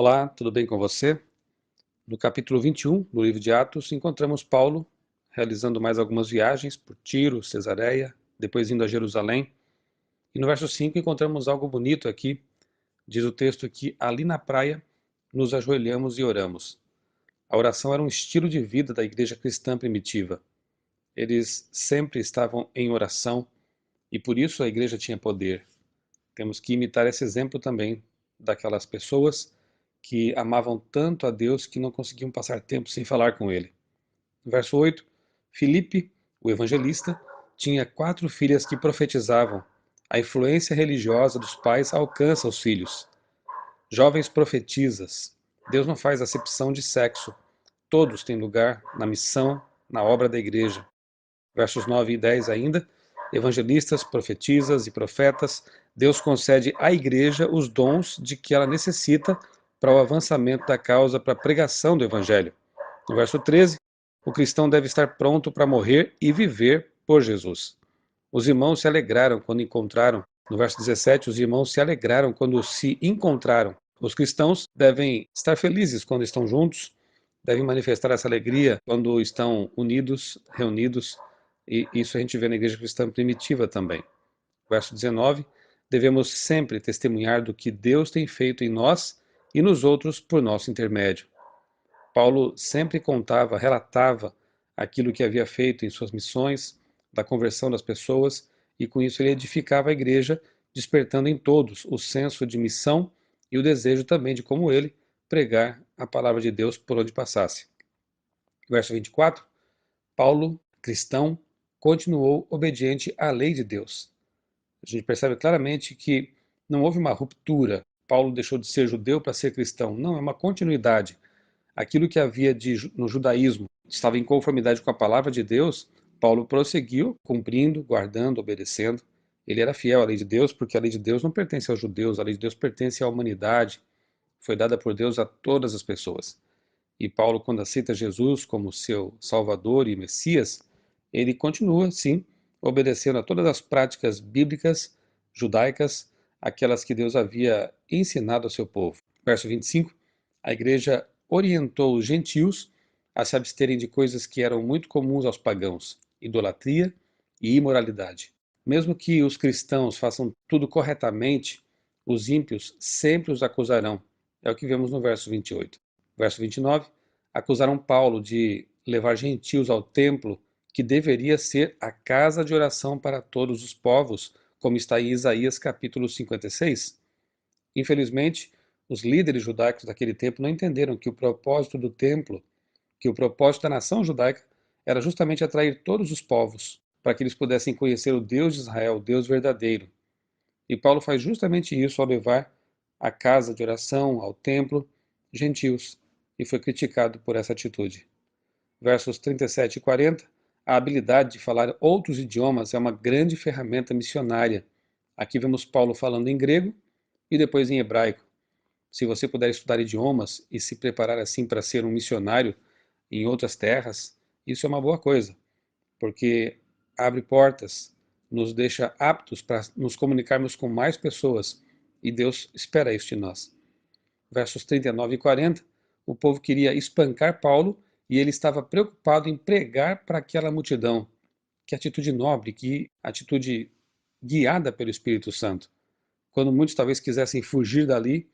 Olá, tudo bem com você? No capítulo 21 do livro de Atos, encontramos Paulo realizando mais algumas viagens por Tiro, Cesareia, depois indo a Jerusalém. E no verso 5 encontramos algo bonito aqui. Diz o texto que ali na praia nos ajoelhamos e oramos. A oração era um estilo de vida da igreja cristã primitiva. Eles sempre estavam em oração e por isso a igreja tinha poder. Temos que imitar esse exemplo também daquelas pessoas que amavam tanto a Deus que não conseguiam passar tempo sem falar com Ele. Verso 8, Filipe, o evangelista, tinha 4 filhas que profetizavam. A influência religiosa dos pais alcança os filhos. Jovens profetisas. Deus não faz acepção de sexo. Todos têm lugar na missão, na obra da igreja. Versos 9 e 10 ainda, evangelistas, profetisas e profetas, Deus concede à igreja os dons de que ela necessita para o avançamento da causa, para a pregação do evangelho. No verso 13, o cristão deve estar pronto para morrer e viver por Jesus. Os irmãos se alegraram quando encontraram. No verso 17, os irmãos se alegraram quando se encontraram. Os cristãos devem estar felizes quando estão juntos, devem manifestar essa alegria quando estão unidos, reunidos, e isso a gente vê na igreja cristã primitiva também. Verso 19, devemos sempre testemunhar do que Deus tem feito em nós e nos outros por nosso intermédio. Paulo sempre contava, relatava aquilo que havia feito em suas missões, da conversão das pessoas, e com isso ele edificava a igreja, despertando em todos o senso de missão e o desejo também de, como ele, pregar a palavra de Deus por onde passasse. Verso 24, Paulo, cristão, continuou obediente à lei de Deus. A gente percebe claramente que não houve uma ruptura. Paulo deixou de ser judeu para ser cristão. Não, é uma continuidade. Aquilo que havia no judaísmo estava em conformidade com a palavra de Deus, Paulo prosseguiu, cumprindo, guardando, obedecendo. Ele era fiel à lei de Deus, porque a lei de Deus não pertence aos judeus, a lei de Deus pertence à humanidade. Foi dada por Deus a todas as pessoas. E Paulo, quando aceita Jesus como seu Salvador e Messias, ele continua, sim, obedecendo a todas as práticas bíblicas, judaicas, aquelas que Deus havia ensinado ao seu povo. Verso 25, a igreja orientou os gentios a se absterem de coisas que eram muito comuns aos pagãos, idolatria e imoralidade. Mesmo que os cristãos façam tudo corretamente, os ímpios sempre os acusarão. É o que vemos no verso 28. Verso 29, acusaram Paulo de levar gentios ao templo, que deveria ser a casa de oração para todos os povos, como está em Isaías capítulo 56. Infelizmente, os líderes judaicos daquele tempo não entenderam que o propósito do templo, que o propósito da nação judaica, era justamente atrair todos os povos, para que eles pudessem conhecer o Deus de Israel, o Deus verdadeiro. E Paulo faz justamente isso ao levar à casa de oração, ao templo, gentios, e foi criticado por essa atitude. Versos 37 e 40, a habilidade de falar outros idiomas é uma grande ferramenta missionária. Aqui vemos Paulo falando em grego e depois em hebraico. Se você puder estudar idiomas e se preparar assim para ser um missionário em outras terras, isso é uma boa coisa, porque abre portas, nos deixa aptos para nos comunicarmos com mais pessoas, e Deus espera isso de nós. Versos 39 e 40, o povo queria espancar Paulo e ele estava preocupado em pregar para aquela multidão. Que atitude nobre, que atitude guiada pelo Espírito Santo. Quando muitos talvez quisessem fugir dali,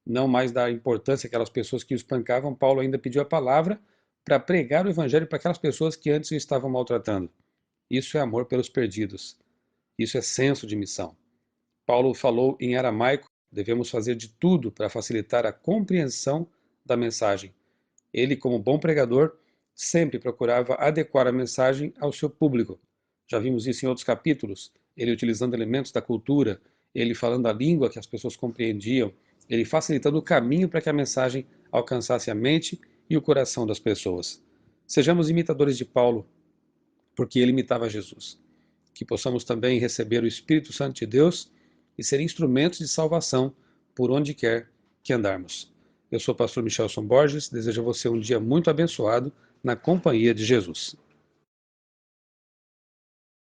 não mais dar importância àquelas pessoas que o espancavam, Paulo ainda pediu a palavra para pregar o evangelho para aquelas pessoas que antes o estavam maltratando. Isso é amor pelos perdidos. Isso é senso de missão. Paulo falou em aramaico, devemos fazer de tudo para facilitar a compreensão da mensagem. Ele, como bom pregador, sempre procurava adequar a mensagem ao seu público. Já vimos isso em outros capítulos, ele utilizando elementos da cultura, ele falando a língua que as pessoas compreendiam, ele facilitando o caminho para que a mensagem alcançasse a mente e o coração das pessoas. Sejamos imitadores de Paulo, porque ele imitava Jesus. Que possamos também receber o Espírito Santo de Deus e ser instrumentos de salvação por onde quer que andarmos. Eu sou o pastor Michelson Borges, desejo a você um dia muito abençoado na companhia de Jesus.